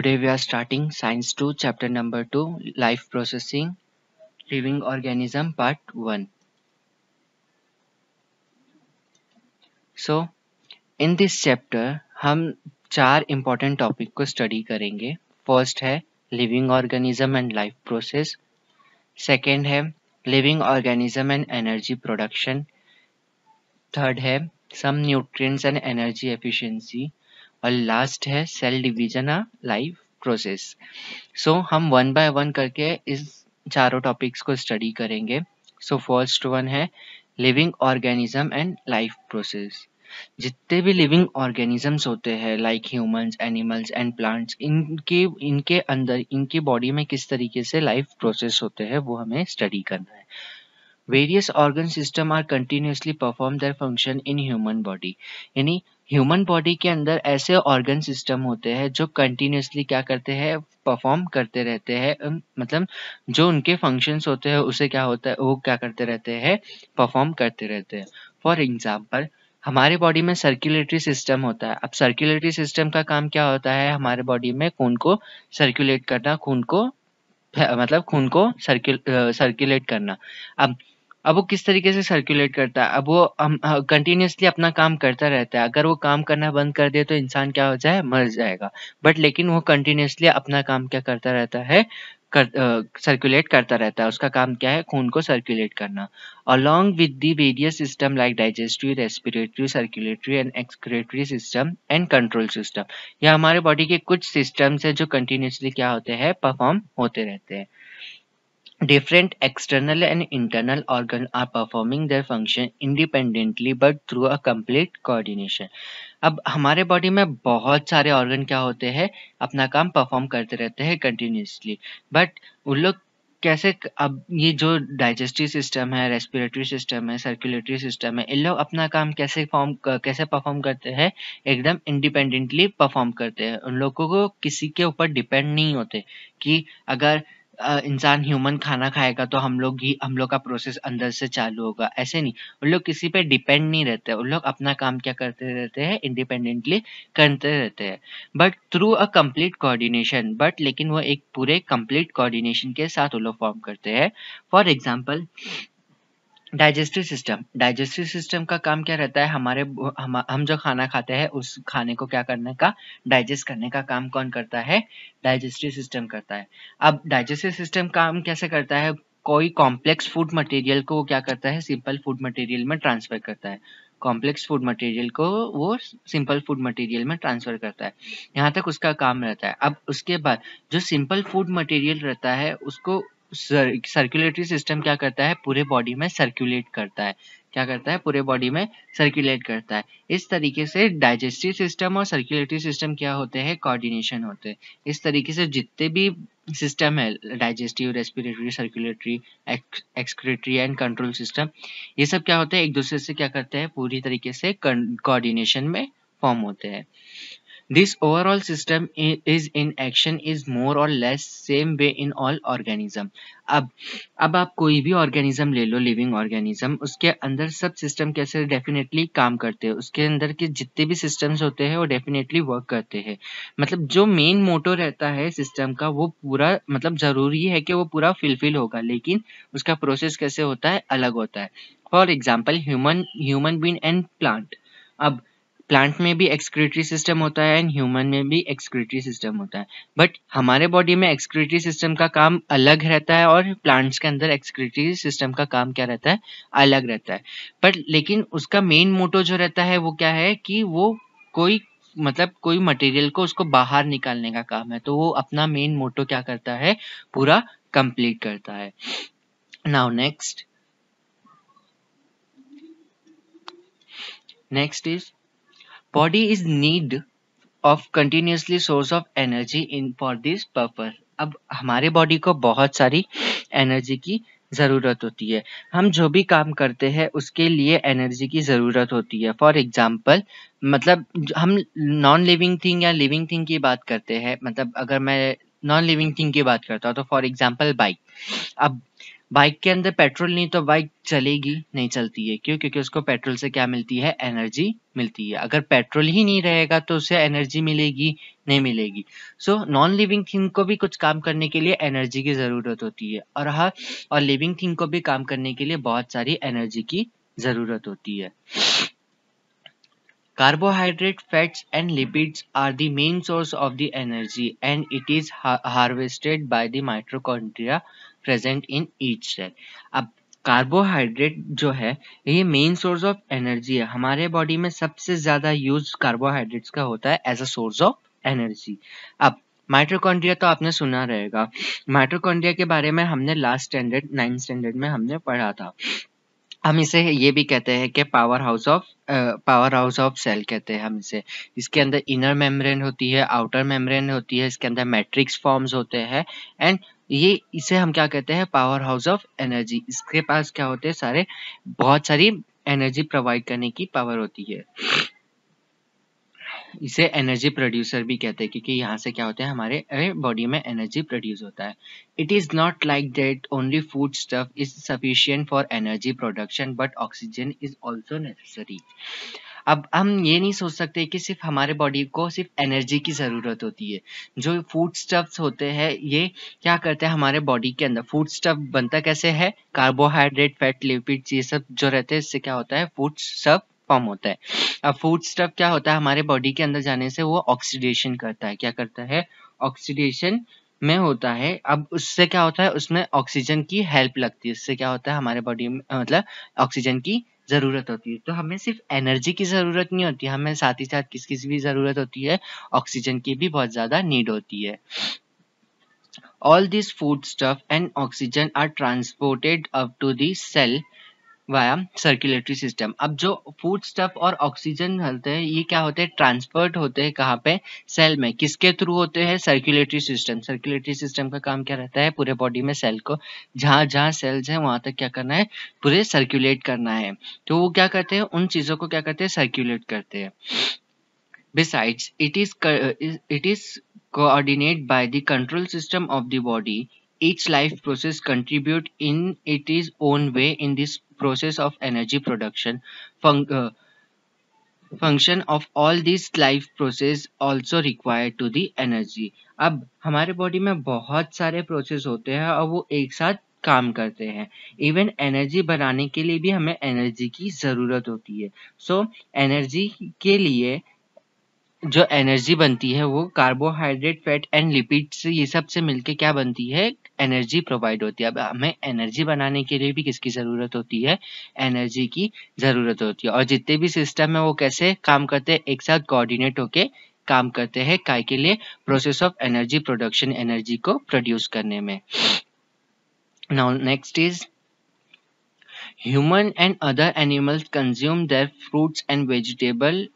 Today we are starting Science 2, Chapter number 2, Life Processing, Living Organism, Part 1. So, in this chapter, हम 4 important topic को study करेंगे. First है Living Organism and Life Process. Second है Living Organism and Energy Production. Third है Some Nutrients and Energy Efficiency. और last है cell division और life process. सो हम वन बाय वन करके इस चारों टॉपिक्स को स्टडी करेंगे. सो फर्स्ट वन है living organism and life process. जितने भी लिविंग ऑर्गेनिजम्स होते हैं like humans, animals and plants, इनके अंदर इनकी बॉडी में किस तरीके से लाइफ प्रोसेस होते हैं वो हमें स्टडी करना है. Various organ system are continuously perform their function in human body. यानी ह्यूमन बॉडी के अंदर ऐसे ऑर्गन सिस्टम होते हैं जो कंटिन्यूसली क्या करते हैं, परफॉर्म करते रहते हैं. मतलब जो उनके फंक्शंस होते हैं उसे क्या होता है, वो क्या करते रहते हैं, परफॉर्म करते रहते हैं. फॉर एग्जांपल हमारे बॉडी में सर्कुलेटरी सिस्टम होता है. अब सर्कुलेटरी सिस्टम का काम क्या होता है, हमारे बॉडी में खून को सर्कुलेट करना, खून को सर्कुलेट करना. अब वो किस तरीके से सर्कुलेट करता है, अब वो कंटिन्यूसली अपना काम करता रहता है. अगर वो काम करना बंद कर दे तो इंसान क्या हो जाए, मर जाएगा. बट लेकिन वो कंटिन्यूसली अपना काम क्या करता रहता है, सर्कुलेट करता रहता है. उसका काम क्या है, खून को सर्कुलेट करना. Along with the various system like digestive, respiratory, circulatory and excretory system and control system. यह हमारे बॉडी के कुछ सिस्टम्स है जो कंटिन्यूसली क्या होते हैं, परफॉर्म होते रहते हैं. Different external and internal organs are performing their function independently but through a complete coordination. अब हमारे बॉडी में बहुत सारे ऑर्गन क्या होते हैं, अपना काम परफॉर्म करते रहते हैं कंटिन्यूसली. बट उन लोग कैसे, अब ये जो डाइजेस्टिव सिस्टम है, रेस्पिरेटरी सिस्टम है, सर्कुलेटरी सिस्टम है, इन लोग अपना काम कैसे परफॉर्म करते हैं, एकदम इंडिपेंडेंटली परफॉर्म करते हैं. उन लोगों को किसी के ऊपर डिपेंड नहीं होते कि अगर इंसान ह्यूमन खाना खाएगा तो हम लोग का प्रोसेस अंदर से चालू होगा. ऐसे नहीं, उन लोग किसी पे डिपेंड नहीं रहते. उन लोग अपना काम क्या करते रहते हैं, इंडिपेंडेंटली करते रहते हैं. But through a complete coordination, but लेकिन वो एक पूरे कंप्लीट कोऑर्डिनेशन के साथ वो लोग फॉर्म करते हैं. फॉर एग्जांपल डाइजेस्टिव सिस्टम का काम क्या रहता है, हम जो खाना खाते हैं उस खाने को क्या करने का, डाइजेस्ट करने का काम कौन करता है, डाइजेस्टिव सिस्टम करता है. अब डाइजेस्टिव सिस्टम काम कैसे करता है, कोई कॉम्प्लेक्स फूड मटेरियल को वो क्या करता है, सिंपल फूड मटेरियल में ट्रांसफर करता है. कॉम्प्लेक्स फूड मटेरियल को वो सिंपल फूड मटेरियल में ट्रांसफर करता है. यहाँ तक उसका काम रहता है. अब उसके बाद जो सिंपल फूड मटेरियल रहता है उसको सर्कुलेटरी सिस्टम क्या करता है, पूरे बॉडी में सर्कुलेट करता है. क्या करता है, पूरे बॉडी में सर्कुलेट करता है. इस तरीके से डाइजेस्टिव सिस्टम और सर्कुलेटरी सिस्टम क्या होते हैं, कोऑर्डिनेशन होते हैं. इस तरीके से जितने भी सिस्टम है, digestive, respiratory, circulatory, excretory and control system, ये सब क्या होते हैं, एक दूसरे से क्या करते हैं, पूरी तरीके से कोऑर्डिनेशन में फॉर्म होते हैं. This overall system is in action is more or less same way in all organism. अब आप कोई भी ऑर्गेनिज्म ले लो, लिविंग ऑर्गेनिज्म, उसके अंदर सब सिस्टम कैसे डेफिनेटली काम करते हैं. उसके अंदर के जितने भी सिस्टम्स होते हैं वो डेफिनेटली वर्क करते हैं. मतलब जो मेन मोटो रहता है सिस्टम का वो पूरा, मतलब जरूरी है कि वो पूरा फिल होगा, लेकिन उसका प्रोसेस कैसे होता है, अलग होता है. For example human being and plant. अब प्लांट में भी एक्सक्रीटरी सिस्टम होता है एंड ह्यूमन में भी एक्सक्रीटरी सिस्टम होता है. बट हमारे बॉडी में एक्सक्रीटरी सिस्टम का काम अलग रहता है और प्लांट्स के अंदर एक्सक्रीटरी सिस्टम का काम क्या रहता है, अलग रहता है. बट लेकिन उसका मेन मोटो जो रहता है वो क्या है कि वो कोई मटेरियल को उसको बाहर निकालने का काम है. तो वो अपना मेन मोटो क्या करता है, पूरा कंप्लीट करता है. Now next is body is need of continuously source of energy in for this purpose. अब हमारे बॉडी को बहुत सारी एनर्जी की ज़रूरत होती है. हम जो भी काम करते हैं उसके लिए एनर्जी की ज़रूरत होती है. फॉर एग्जांपल मतलब हम नॉन लिविंग थिंग या लिविंग थिंग की बात करते हैं. मतलब अगर मैं नॉन लिविंग थिंग की बात करता हूँ तो फॉर एग्जांपल बाइक. अब बाइक के अंदर पेट्रोल नहीं तो बाइक चलेगी नहीं, चलती है। क्यों? क्योंकि उसको पेट्रोल से क्या मिलती है? एनर्जी मिलती है। अगर पेट्रोल ही नहीं रहेगा तो उससे एनर्जी मिलेगी? नहीं मिलेगी। सो नॉन लिविंग थिंग को भी कुछ काम करने के लिए एनर्जी की ज़रूरत होती है, और लिविंग थिंग को भी काम करने के लिए बहुत सारी एनर्जी की ज़रूरत होती है। Carbohydrate, fats and lipids are the main source of the energy, and it is harvested by the mitochondria present in each cell. अब कार्बोहाइड्रेट जो है ये मेन सोर्स ऑफ एनर्जी है। हमारे बॉडी में सबसे ज्यादा यूज कार्बोहाइड्रेट्स का होता है as a source of energy. अब माइटोकॉन्ड्रिया तो आपने सुना रहेगा। माइटोकॉन्ड्रिया के बारे में हमने लास्ट स्टैंडर्ड 9th स्टैंडर्ड में हमने पढ़ा था। हम इसे ये भी कहते हैं कि पावर हाउस ऑफ सेल कहते हैं हम इसे। इसके अंदर इनर मेम्ब्रेन होती है, आउटर मेम्ब्रेन होती है, इसके अंदर मैट्रिक्स फॉर्म्स होते हैं, एंड ये इसे हम क्या कहते हैं? Power house of energy. इसके पास क्या होते हैं? सारे बहुत सारी एनर्जी प्रोवाइड करने की पावर होती है। इसे एनर्जी प्रोड्यूसर भी कहते हैं क्योंकि यहाँ से क्या होता है? हमारे बॉडी में एनर्जी प्रोड्यूस होता है। It is not like that only food stuff is sufficient for energy production but oxygen is also necessary. अब हम ये नहीं सोच सकते कि सिर्फ हमारे बॉडी को सिर्फ एनर्जी की ज़रूरत होती है। जो फूड स्टफ्स होते हैं ये क्या करते हैं? हमारे बॉडी के अंदर फूड स्टफ बनता कैसे है? कार्बोहाइड्रेट, फैट, लिपिड्स ये सब जो रहते हैं इससे क्या होता है? फूड स्टफ फॉर्म होता है। अब फूड स्टफ क्या होता है? हमारे बॉडी के अंदर जाने से वो ऑक्सीडेशन करता है। क्या करता है? ऑक्सीडेशन में होता है। अब उससे क्या होता है? उसमें ऑक्सीजन की हेल्प लगती है। उससे क्या होता है? हमारे बॉडी में मतलब ऑक्सीजन की ज़रूरत होती है। तो हमें सिर्फ एनर्जी की ज़रूरत नहीं होती, हमें साथ ही साथ किसकी भी ज़रूरत होती है? ऑक्सीजन की भी बहुत ज़्यादा नीड होती है। All this food stuff and oxygen are transported up to the cell via circulatory system. अब जो फूड स्टफ और ऑक्सीजन होते हैं ये क्या होते हैं? ट्रांसफर्ड होते हैं कहाँ पे? सेल में। किसके थ्रू होते हैं? Circulatory system. सर्कुलेटरी सिस्टम का काम क्या रहता है? पूरे बॉडी में सेल को जहाँ जहाँ सेल्स हैं वहां तक क्या करना है? पूरे सर्कुलेट करना है। तो वो क्या करते हैं? उन चीजों को क्या करते हैं? सर्कुलेट करते हैं। Besides, it is coordinated by the control system of the body. Each life process contribute in its own way in this process of energy production. Function of all these life process also required to the energy. अब हमारे body में बहुत सारे process होते हैं और वो एक साथ काम करते हैं। इवन एनर्जी बनाने के लिए भी हमें एनर्जी की ज़रूरत होती है। सो एनर्जी के लिए जो एनर्जी बनती है वो कार्बोहाइड्रेट, फैट एंड लिपिड्स ये सब से मिलके क्या बनती है? एनर्जी प्रोवाइड होती है। अब हमें एनर्जी बनाने के लिए भी किसकी ज़रूरत होती है? एनर्जी की ज़रूरत होती है। और जितने भी सिस्टम है वो कैसे काम करते हैं? एक साथ कोऑर्डिनेट होके काम करते हैं। काय के लिए? Process of energy production, energy को प्रोड्यूस करने में। Now next is human and other animals consume their fruits and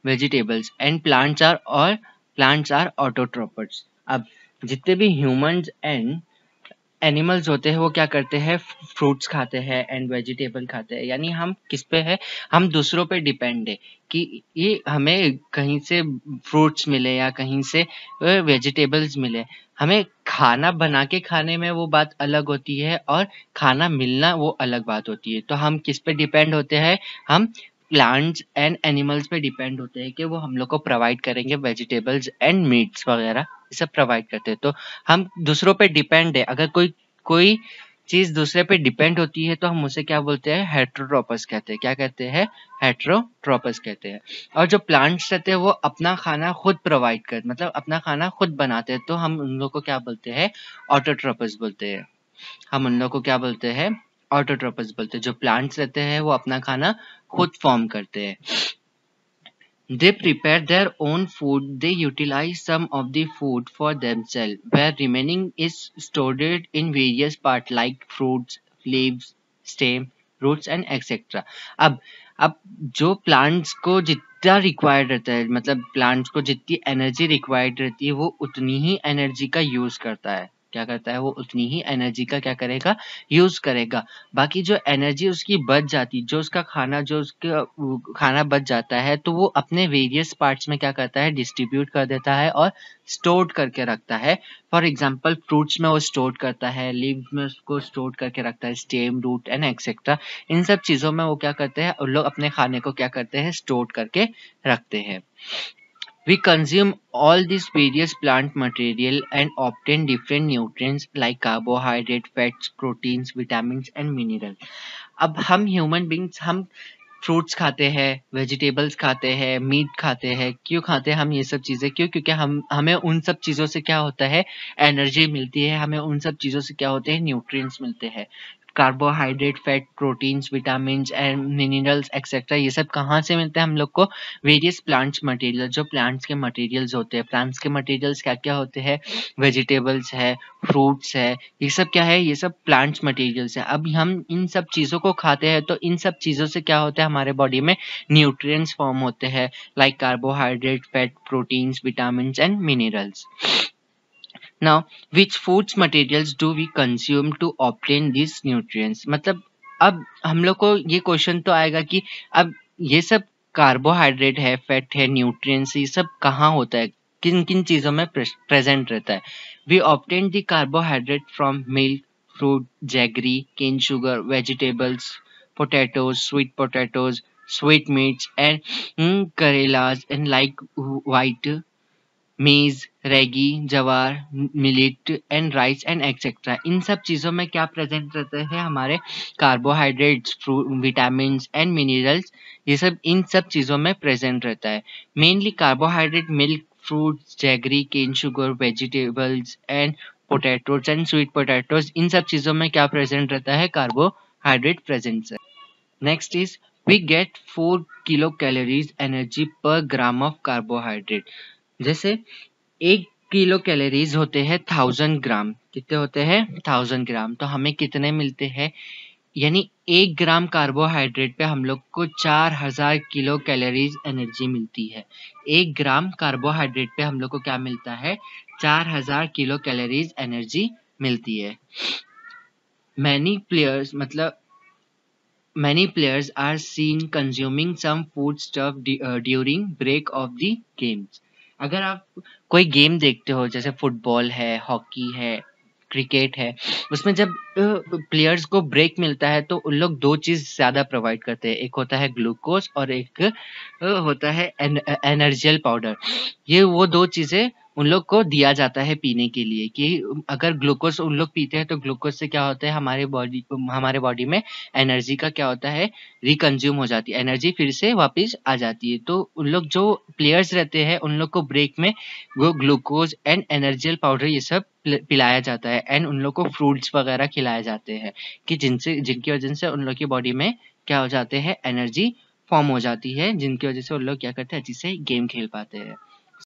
vegetables and plants are autotrophs। अब जितने भी ह्यूमंस एंड एनिमल्स होते हैं वो क्या करते हैं? फ्रूट्स खाते हैं एंड वेजिटेबल खाते हैं। यानी हम किस पे है? हम दूसरों पे डिपेंड है कि ये हमें कहीं से फ्रूट्स मिले या कहीं से वेजिटेबल्स मिले। हमें खाना बना के खाने में वो बात अलग होती है और खाना मिलना वो अलग बात होती है। तो हम किस पे डिपेंड होते हैं? हम प्लांट्स एंड एनिमल्स पे डिपेंड होते हैं कि वो हम लोग को प्रोवाइड करेंगे वेजिटेबल्स एंड मीट्स वगैरह ये सब प्रोवाइड करते हैं। तो हम दूसरों पे डिपेंड है। अगर कोई चीज दूसरे पे डिपेंड होती है तो हम उसे क्या बोलते हैं? हेट्रोट्रोपस कहते हैं। क्या कहते हैं? हेट्रोट्रोपस कहते हैं। और जो प्लांट्स रहते हैं वो अपना खाना खुद प्रोवाइड कर मतलब अपना खाना खुद बनाते हैं तो हम उन लोग को क्या बोलते हैं? ऑटोट्रोपस बोलते हैं। हम उन लोग को क्या बोलते हैं? ऑटोट्रोपस बोलते हैं। जो प्लांट्स रहते हैं वो अपना खाना खुद फॉर्म करते हैं। They prepare their own food. They utilize some of the food for themselves, where remaining is stored in various parts like fruits, leaves, stem, roots and etc. अब जो प्लांट्स को जितना रिक्वायर्ड रहता है मतलब प्लांट्स को जितनी एनर्जी रिक्वायर्ड रहती है वो उतनी ही एनर्जी का यूज करता है। क्या करता है, वो उतनी ही एनर्जी का क्या करेगा, यूज करेगा। बाकी जो एनर्जी उसकी बच जाती, जो उसका खाना बच जाता है, तो वो अपने वेरियस पार्ट्स में क्या करता है, डिस्ट्रीब्यूट कर देता है और स्टोर करके रखता है। फॉर एग्जाम्पल फ्रूट्स में वो स्टोर करता है, लीव में उसको स्टोर करके रखता है, स्टेम, रूट एंड एक्सेट्रा। इन सब चीजों में वो क्या करते हैं, उन लोग अपने खाने को क्या करते हैं, स्टोर करके रखते हैं। We consume all these various plant material and obtain different nutrients like carbohydrate, fats, proteins, vitamins and minerals. अब हम ह्यूमन बींग्स, हम फ्रूट्स खाते हैं, वेजिटेबल्स खाते हैं, मीट खाते हैं। क्यों खाते हैं हम ये सब चीज़ें? क्योंकि हमें उन सब चीज़ों से क्या होता है, एनर्जी मिलती है। हमें उन सब चीज़ों से क्या होते हैं, न्यूट्रिएंट्स मिलते हैं। Carbohydrate, fat, proteins, vitamins and minerals etcetera, ये सब कहाँ से मिलते हैं हम लोग को? वेरियस प्लांट्स मटेरियल, जो प्लांट्स के मटेरियल्स होते हैं। प्लांट्स के मटेरियल्स क्या क्या होते हैं? वेजिटेबल्स है, फ्रूट्स है, ये सब क्या है, ये सब प्लांट्स मटेरियल्स है। अब हम इन सब चीज़ों को खाते हैं तो इन सब चीज़ों से क्या होता है, हमारे बॉडी में न्यूट्रिएंट्स फॉर्म होते हैं like carbohydrate, fat, proteins, vitamins and minerals. Now, which foods materials do we consume to obtain these nutrients? मतलब अब हम लोग को ये क्वेश्चन तो आएगा कि अब ये सब कार्बोहाइड्रेट है, फैट है, न्यूट्रिएंट्स, ये सब कहाँ होता है, किन किन चीज़ों में प्रेजेंट रहता है? We obtain the carbohydrate from milk, fruit, jaggery, cane sugar, vegetables, potatoes, sweet meats, and karelas, and like white maize, ragi, jowar, millet and rice and etcetera. इन सब चीज़ों में क्या प्रेजेंट रहते हैं, हमारे कार्बोहाइड्रेट्स, विटामिन्स एंड मिनरल्स, ये सब इन सब चीज़ों में प्रेजेंट रहता है। Mainly carbohydrate, milk, fruits, jaggery, cane sugar, vegetables and potatoes and sweet potatoes, इन सब चीज़ों में क्या प्रेजेंट रहता है, कार्बोहाइड्रेट प्रेजेंट है। Next is we get 4 kilo calories energy per gram of carbohydrate. जैसे 1 किलो कैलोरीज होते हैं 1000 ग्राम, कितने होते हैं, 1000 ग्राम। तो हमें कितने मिलते हैं, यानी 1 ग्राम कार्बोहाइड्रेट पे हम लोग को 4000 किलो कैलोरीज एनर्जी मिलती है। 1 ग्राम कार्बोहाइड्रेट पे हम लोग को क्या मिलता है, 4000 किलो कैलोरीज एनर्जी मिलती है। Many players are seen consuming some food stuff during break of the games. अगर आप कोई गेम देखते हो, जैसे फुटबॉल है, हॉकी है, क्रिकेट है, उसमें जब प्लेयर्स को ब्रेक मिलता है तो उन लोग 2 चीज ज्यादा प्रोवाइड करते हैं, एक होता है ग्लूकोज और एक होता है एनर्जियल पाउडर। ये वो 2 चीजें उन लोग को दिया जाता है पीने के लिए, कि अगर ग्लूकोज उन लोग पीते हैं तो ग्लूकोज से क्या होता है, हमारे बॉडी में एनर्जी का क्या होता है, रिकंज्यूम हो जाती है, एनर्जी फिर से वापस आ जाती है। तो उन लोग जो प्लेयर्स रहते हैं उन लोग को ब्रेक में वो ग्लूकोज एंड एनर्जियल पाउडर ये सब पिलाया जाता है, एंड उन लोग को फ्रूट्स वगैरह खिलाए जाते हैं, कि जिनकी वजह से उन लोग की बॉडी में क्या हो जाते हैं, एनर्जी फॉर्म हो जाती है, जिनकी वजह से उन लोग क्या करते हैं, अच्छे से गेम खेल पाते हैं।